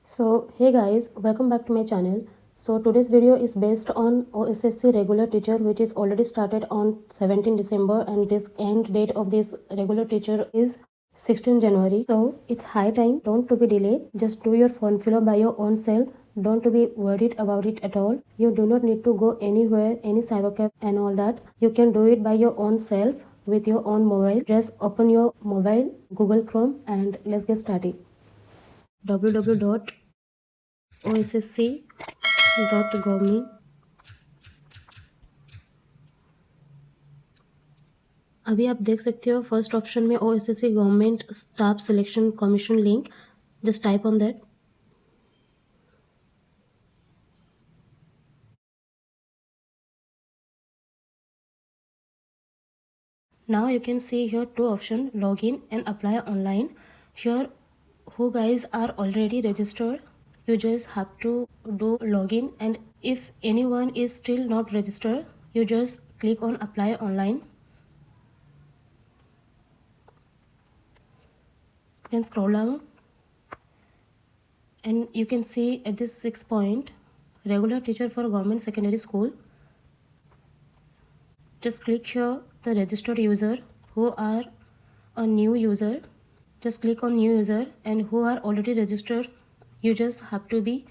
So hey guys, welcome back to my channel. So today's video is based on OSSC Regular Teacher, which is already started on 17 December, and this end date of this Regular Teacher is 16 January. So it's high time, don't to be delayed. Just do your form fill up by your own self. Don't to be worried about it at all. You do not need to go anywhere, any cybercab and all that. You can do it by your own self with your own mobile. Just open your mobile, Google Chrome, and let's get started. www.ossc.gov. अभी आप देख सकते हो first option में OSSC government staff selection commission link. Just type on that. Now you can see here two options, login and apply online. Here who guys are already registered, you just have to do login, and if anyone is still not registered, you just click on apply online. Then scroll down and you can see at this 6th point, regular teacher for government secondary school. Just click here the registered user who are a new user. Just click on new user, and who are already registered, you just have to be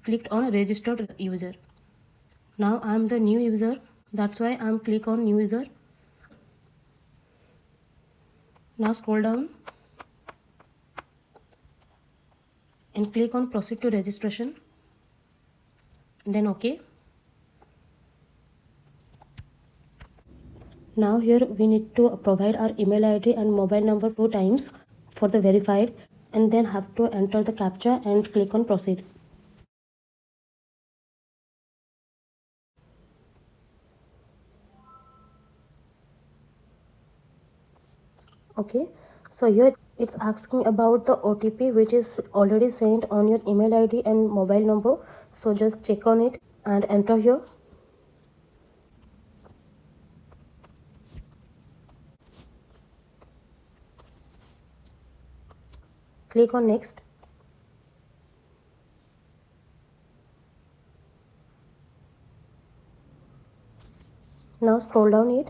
clicked on registered user. Now I'm the new user, that's why I'm click on new user. Now scroll down and click on proceed to registration, then OK. Now here we need to provide our email ID and mobile number 2 times for the verified, and then have to enter the captcha and click on proceed. Okay, so here it's asking about the OTP which is already sent on your email ID and mobile number. So just check on it and enter here. Click on next. Now scroll down it,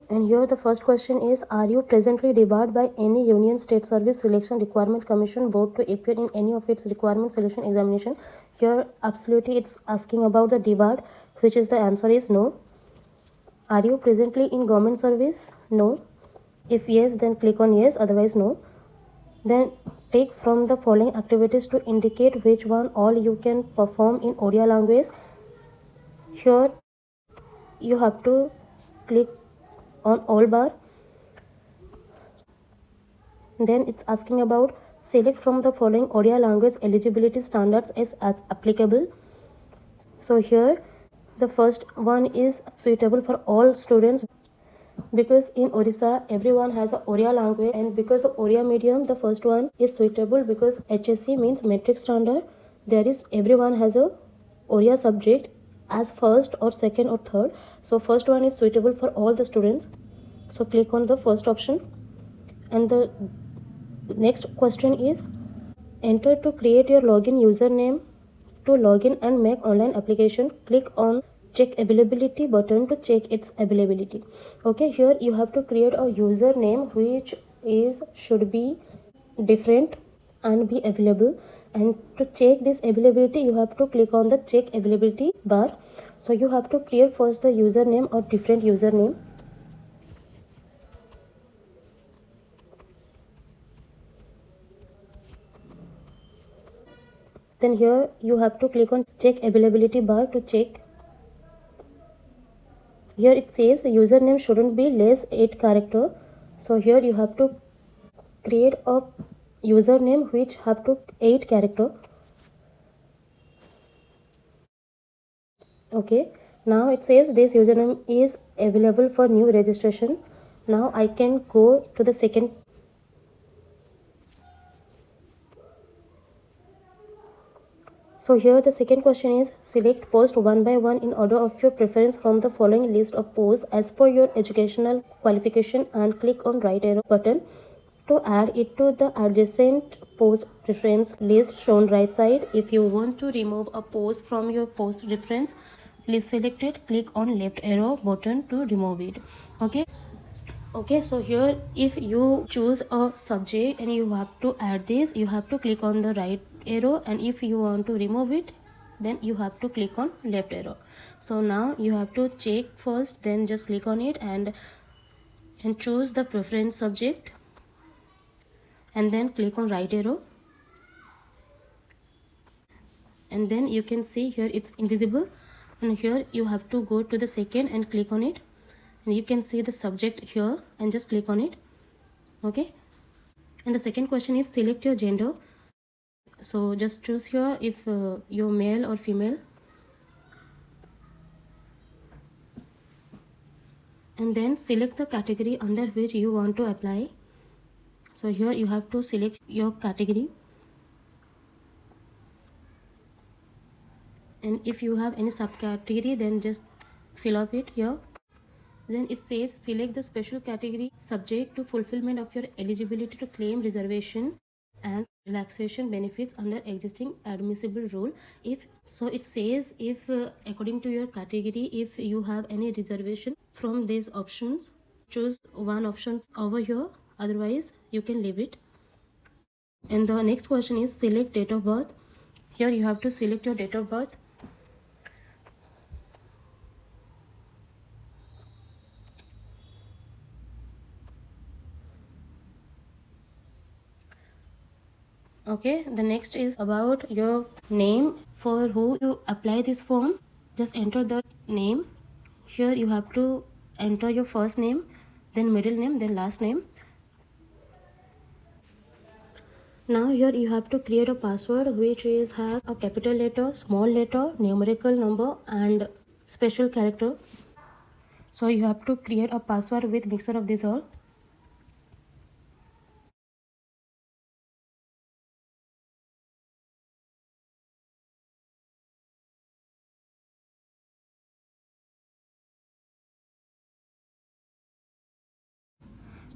and here the first question is, are you presently debarred by any Union State Service Selection Requirement Commission board to appear in any of its requirement selection examination? Here absolutely it's asking about the debarred, which is the answer is no. Are you presently in government service? No. If yes, then click on yes, otherwise no. Then take from the following activities to indicate which one all you can perform in Odia language. Here you have to click on all bar. Then it's asking about select from the following Odia language eligibility standards as applicable. So here the first one is suitable for all students, because in Orissa everyone has a Oriya language, and because of Oriya medium the first one is suitable because HSC means metric standard. There is everyone has a Oriya subject as first or second or third. So first one is suitable for all the students. So click on the first option, and the next question is enter to create your login username to login and make online application. Click on check availability button to check its availability. Okay, here you have to create a username which should be different and be available, and to check this availability you have to click on the check availability bar. So you have to create first the username or different username. Then here you have to click on check availability bar to check. Here it says the username shouldn't be less 8 character. So here you have to create a username which have to 8 character. Okay, now it says this username is available for new registration. Now I can go to the second. So here the second question is select post one by one in order of your preference from the following list of posts as per your educational qualification, and click on right arrow button to add it to the adjacent post reference list shown right side. If you want to remove a post from your post reference list selected, click on left arrow button to remove it. Okay, so here if you choose a subject and you have to add this, you have to click on the right arrow, and if you want to remove it, then you have to click on left arrow. So now you have to check first, then just click on it and choose the preference subject, and then click on right arrow, and then you can see here it's invisible, and here you have to go to the second and click on it, and you can see the subject here and just click on it. Okay, and the second question is select your gender. So just choose here if you're male or female, and then select the category under which you want to apply. So here you have to select your category, and if you have any subcategory, then just fill up it here. Then it says select the special category subject to fulfillment of your eligibility to claim reservation and relaxation benefits under existing admissible rule. If so, it says if according to your category, if you have any reservation from these options, choose one option over here, otherwise you can leave it. And the next question is select date of birth. Here you have to select your date of birth. Okay, the next is about your name. For who you apply this form, just enter the name. Here you have to enter your first name, then middle name, then last name. Now here you have to create a password which is have a capital letter, small letter, numerical number and special character. So you have to create a password with mixture of these all.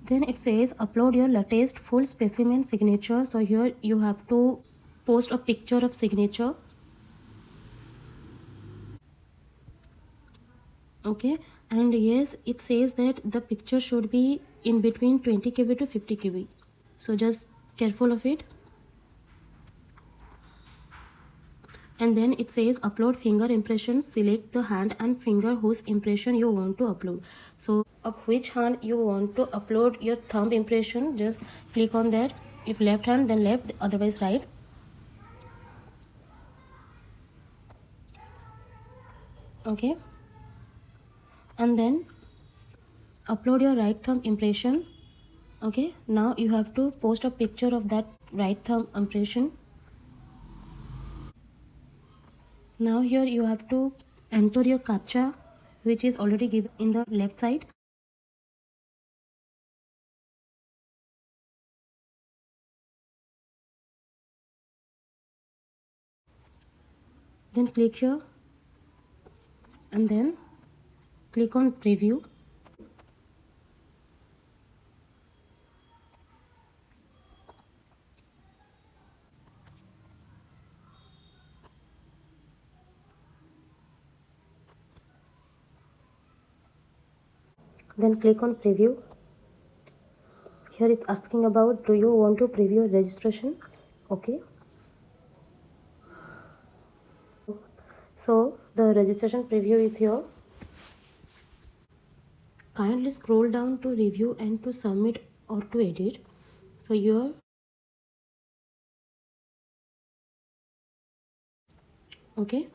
Then it says upload your latest full specimen signature. So here you have to post a picture of signature. Okay, and yes, it says that the picture should be in between 20 kb to 50 kb. So just careful of it. And then it says upload finger impressions. Select the hand and finger whose impression you want to upload. So of which hand you want to upload your thumb impression, just click on that. If left hand, then left, otherwise right. Okay, and then upload your right thumb impression. Okay, now you have to post a picture of that right thumb impression. Now here you have to enter your captcha, which is already given in the left side. Then click here and then click on preview. Then click on preview. Here it's asking about do you want to preview registration. Okay, so the registration preview is here. Kindly scroll down to review and to submit or to edit. So here, okay,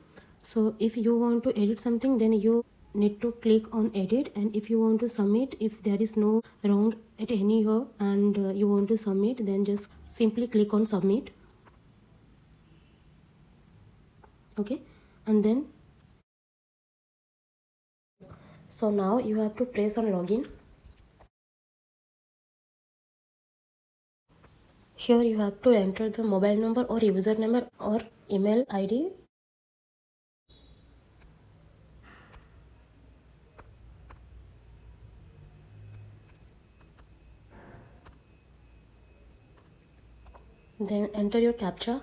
so if you want to edit something, then you need to click on edit, and if you want to submit, if there is no wrong at any here and you want to submit, then just simply click on submit. Okay, and then so now you have to press on login. Here you have to enter the mobile number or user number or email ID. Then enter your captcha.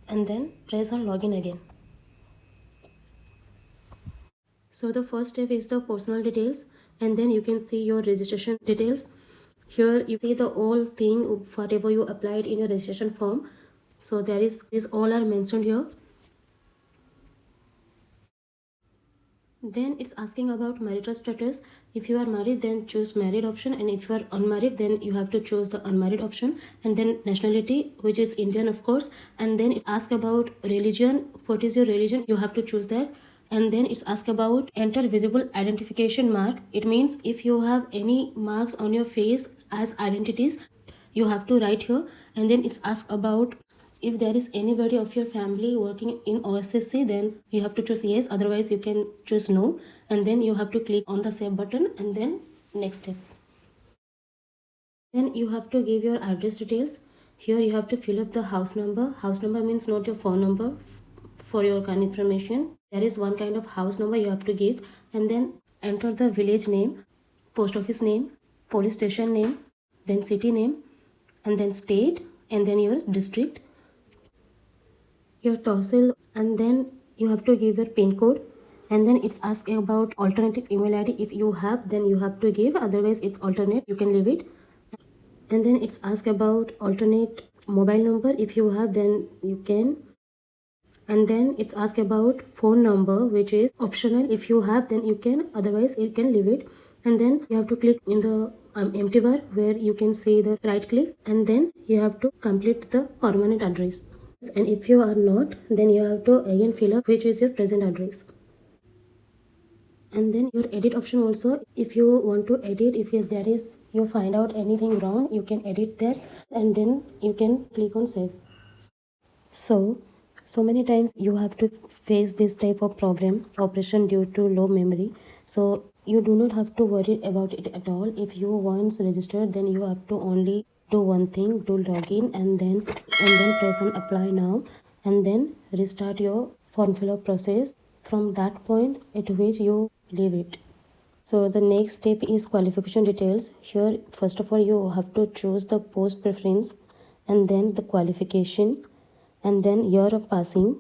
And then press on login again. So the first step is the personal details, and then you can see your registration details. Here you see the whole thing, whatever you applied in your registration form. So there is all are mentioned here. Then it's asking about marital status. If you are married, then choose married option, and if you are unmarried, then you have to choose the unmarried option. And then nationality, which is Indian, of course. And then it's asked about religion. What is your religion? You have to choose that. And then it's asked about enter visible identification mark. It means if you have any marks on your face as identities, you have to write here. And then it's asked about if there is anybody of your family working in OSSC, then you have to choose yes, otherwise you can choose no. And then you have to click on the save button and then next step. Then you have to give your address details. Here you have to fill up the house number. House number means not your phone number. For your kind information, there is one kind of house number you have to give. And then enter the village name, post office name, police station name, then city name, and then state, and then your district, your tahsil, and then you have to give your pin code. And then it's asking about alternative email ID. If you have, then you have to give, otherwise it's alternate, you can leave it. And then it's asked about alternate mobile number. If you have, then you can. And then it's asked about phone number, which is optional. If you have, then you can, otherwise you can leave it. And then you have to click in the empty bar where you can see the right click, and then you have to complete the permanent address. And if you are not, then you have to again fill up which is your present address. And then your edit option also, if you want to edit, if there is, you find out anything wrong, you can edit there, and then you can click on save. So many times you have to face this type of problem, operation due to low memory. So you do not have to worry about it at all. If you once registered, then you have to only do one thing, do login, and then press on apply now, and then restart your form fill up process from that point at which you leave it. So the next step is qualification details. Here first of all you have to choose the post preference, and then the qualification, and then year of passing,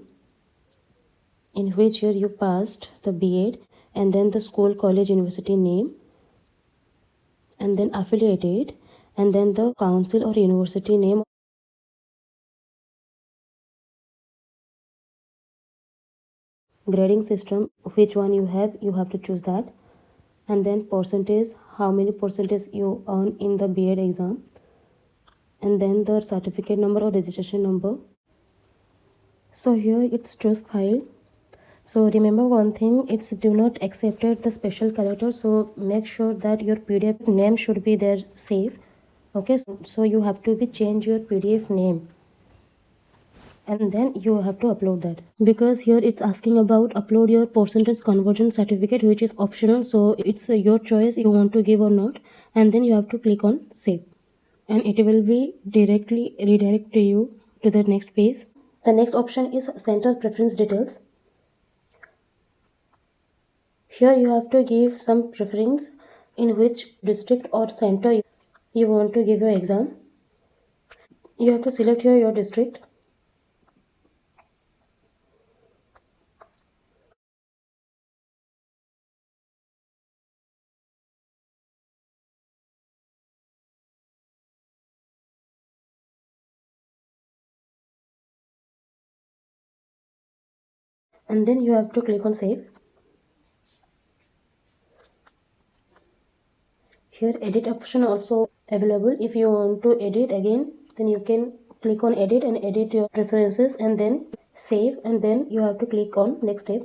in which year you passed the b.ed, and then the school, college, university name, and then affiliated, and then the council or university name. Grading system, which one you have to choose that. And then percentage, how many percentage you earn in the b.ed exam, and then the certificate number or registration number. So here it's choose file. So remember one thing, it's do not accepted the special character, so make sure that your PDF name should be there safe. Okay, so you have to be change your PDF name, and then you have to upload that, because here it's asking about upload your percentage conversion certificate, which is optional, so it's your choice you want to give or not. And then you have to click on save, and it will be directly redirect to you to the next page. The next option is center preference details. Here you have to give some preference in which district or center you want to give your exam. You have to select here your district. And then you have to click on save. Here edit option also available. If you want to edit again, then you can click on edit and edit your preferences, and then save, and then you have to click on next step.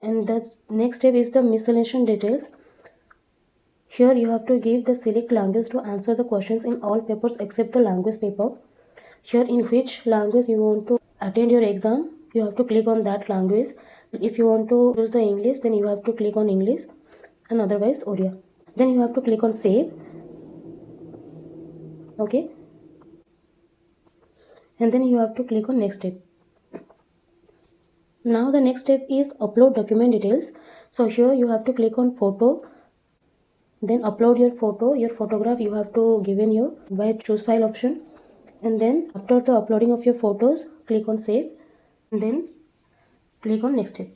And the next step is the miscellaneous details. Here you have to give the select language to answer the questions in all papers except the language paper. Here in which language you want to attend your exam, you have to click on that language. If you want to choose the English, then you have to click on English, and otherwise Odia. Then you have to click on save. Okay, and then you have to click on next step. Now the next step is upload document details. So here you have to click on photo, then upload your photo. Your photograph you have to give in here by choose file option, and then after the uploading of your photos, click on save, and then click on next step.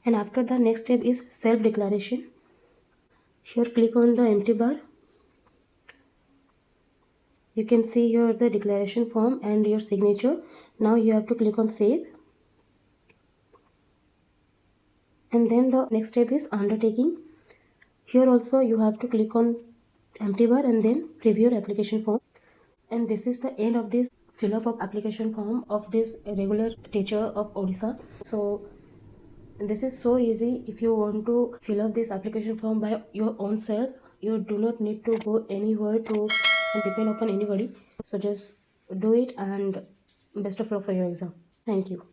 And after the next step is self declaration. Here click on the empty bar. You can see here the declaration form and your signature. Now you have to click on save, and then the next step is undertaking. Here also you have to click on empty bar and then preview your application form. And this is the end of this fill up of application form of this regular teacher of Odisha. So this is so easy. If you want to fill up this application form by your own self, you do not need to go anywhere to depend upon anybody. So just do it, and best of luck for your exam. Thank you.